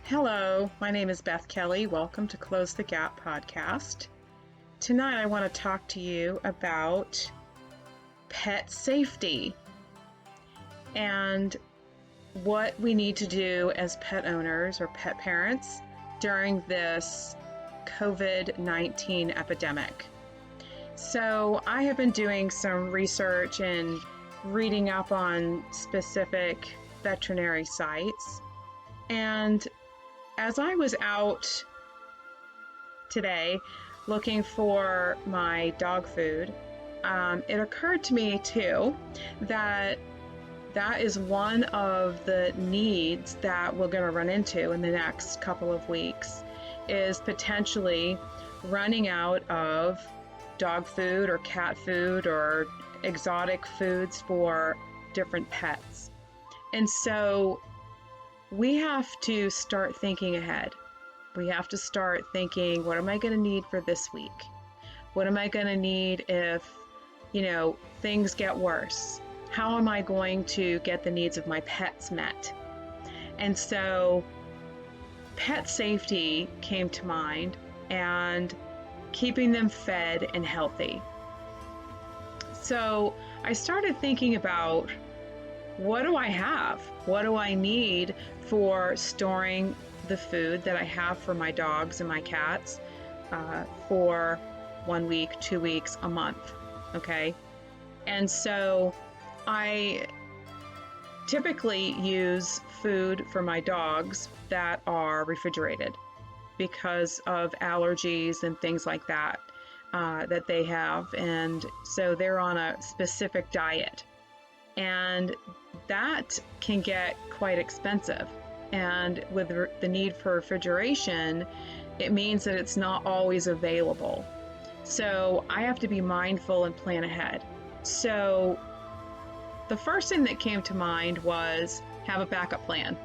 Hello, my name is Beth Kelly. Welcome to Close the Gap podcast. Tonight I want to talk to you about pet safety and what we need to do as pet owners or pet parents during this COVID-19 epidemic. So I have been doing some research and reading up on specific veterinary sites, and as I was out today looking for my dog food, it occurred to me too that is one of the needs that we're going to run into in the next couple of weeks, is potentially running out of dog food or cat food or exotic foods for different pets. And so we have to start thinking ahead. We have to start thinking, what am I going to need for this week? What am I going to need if, things get worse? How am I going to get the needs of my pets met? And so pet safety came to mind, and keeping them fed and healthy. So I started thinking about, what do I have? What do I need for storing the food that I have for my dogs and my cats for 1 week, 2 weeks, a month, okay? And so I typically use food for my dogs that are refrigerated because of allergies and things like that that they have. And so they're on a specific diet. And that can get quite expensive. And with the need for refrigeration, it means that it's not always available. So I have to be mindful and plan ahead. So the first thing that came to mind was have a backup plan.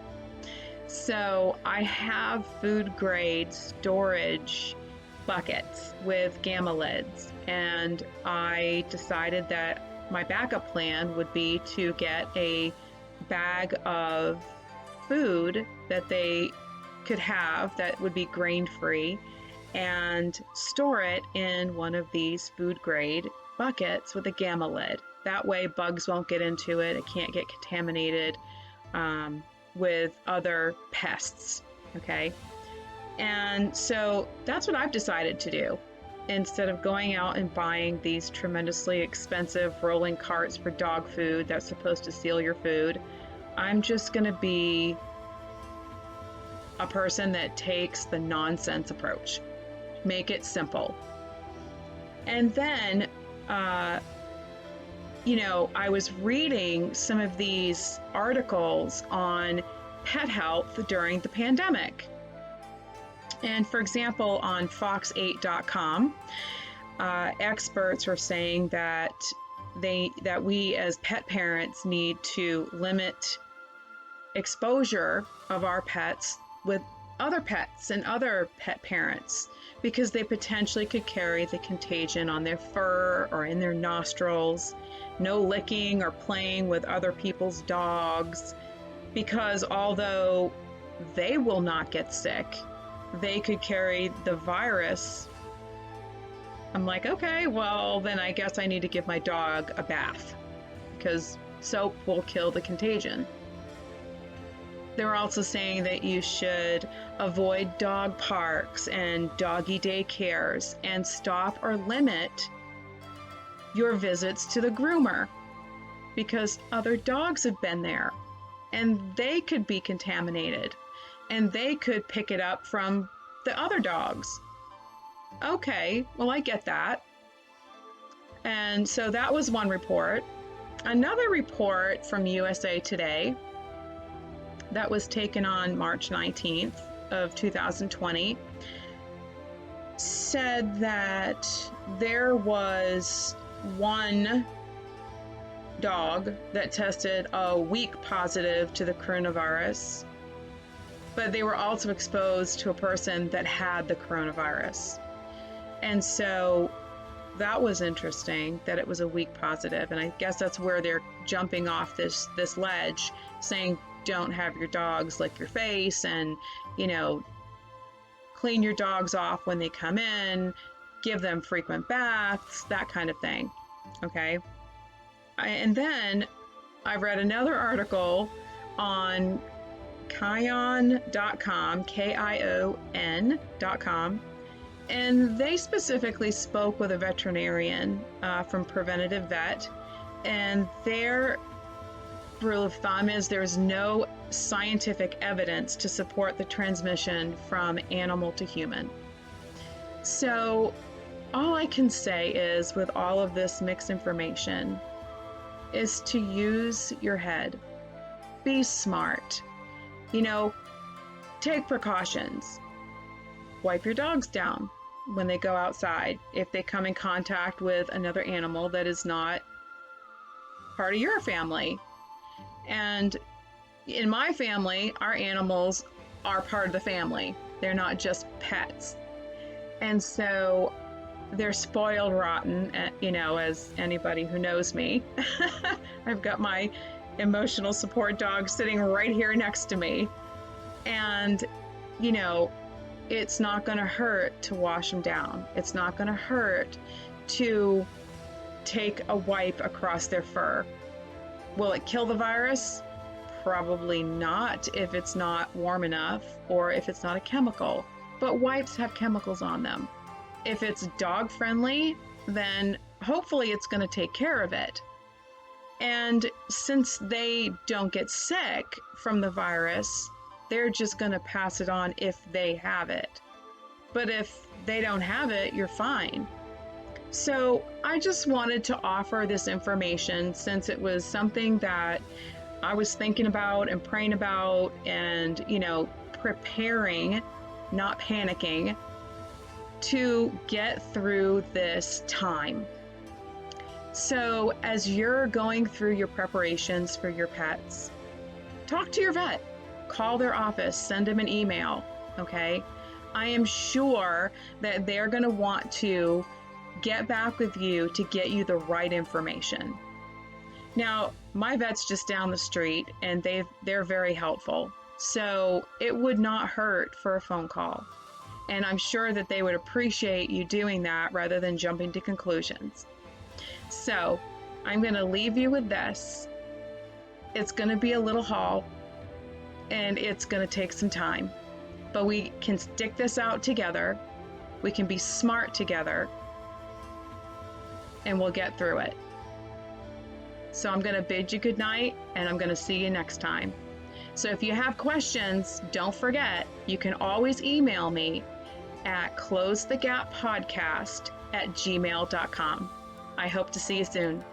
So I have food grade storage buckets with gamma lids, and I decided that my backup plan would be to get a bag of food that they could have that would be grain-free and store it in one of these food grade buckets with a gamma lid. That way bugs won't get into it. It can't get contaminated with other pests, okay? And so that's what I've decided to do. Instead of going out and buying these tremendously expensive rolling carts for dog food that's supposed to seal your food, I'm just going to be a person that takes the nonsense approach. Make it simple. And then, I was reading some of these articles on pet health during the pandemic. And for example, on fox8.com, experts are saying that we as pet parents need to limit exposure of our pets with other pets and other pet parents, because they potentially could carry the contagion on their fur or in their nostrils. No licking or playing with other people's dogs, because although they will not get sick, they could carry the virus. I'm like, okay, well, then I guess I need to give my dog a bath, because soap will kill the contagion. They're also saying that you should avoid dog parks and doggy daycares and stop or limit your visits to the groomer, because other dogs have been there and they could be contaminated and they could pick it up from the other dogs. Okay, well, I get that. And so that was one report. Another report from USA Today that was taken on March 19th of 2020 said that there was one dog that tested a week positive to the coronavirus, but they were also exposed to a person that had the coronavirus. And so that was interesting that it was a weak positive. And I guess that's where they're jumping off this ledge, saying don't have your dogs lick your face and, you know, clean your dogs off when they come in, give them frequent baths, that kind of thing. Okay. And then I read another article on kion.com, KION.com, and they specifically spoke with a veterinarian from Preventative Vet, and their rule of thumb is there's no scientific evidence to support the transmission from animal to human. So all I can say is, with all of this mixed information, is to use your head. Be smart. You know, take precautions. Wipe your dogs down when they go outside if they come in contact with another animal that is not part of your family. And in my family, our animals are part of the family. They're not just pets. And so they're spoiled rotten, you know, as anybody who knows me. I've got my emotional support dog sitting right here next to me. And, you know, it's not going to hurt to wash them down. It's not going to hurt to take a wipe across their fur. Will it kill the virus? Probably not if it's not warm enough or if it's not a chemical. But wipes have chemicals on them. If it's dog friendly, then hopefully it's going to take care of it. And since they don't get sick from the virus, they're just going to pass it on if they have it. But if they don't have it, you're fine. So I just wanted to offer this information since it was something that I was thinking about and praying about and, you know, preparing, not panicking, to get through this time. So as you're going through your preparations for your pets, talk to your vet, call their office, send them an email, okay? I am sure that they're going to want to get back with you to get you the right information. Now, my vet's just down the street and they're very helpful. So it would not hurt for a phone call. And I'm sure that they would appreciate you doing that rather than jumping to conclusions. So I'm going to leave you with this. It's going to be a little haul and it's going to take some time, but we can stick this out together. We can be smart together and we'll get through it. So I'm going to bid you good night and I'm going to see you next time. So if you have questions, don't forget, you can always email me at closethegappodcast@gmail.com. I hope to see you soon.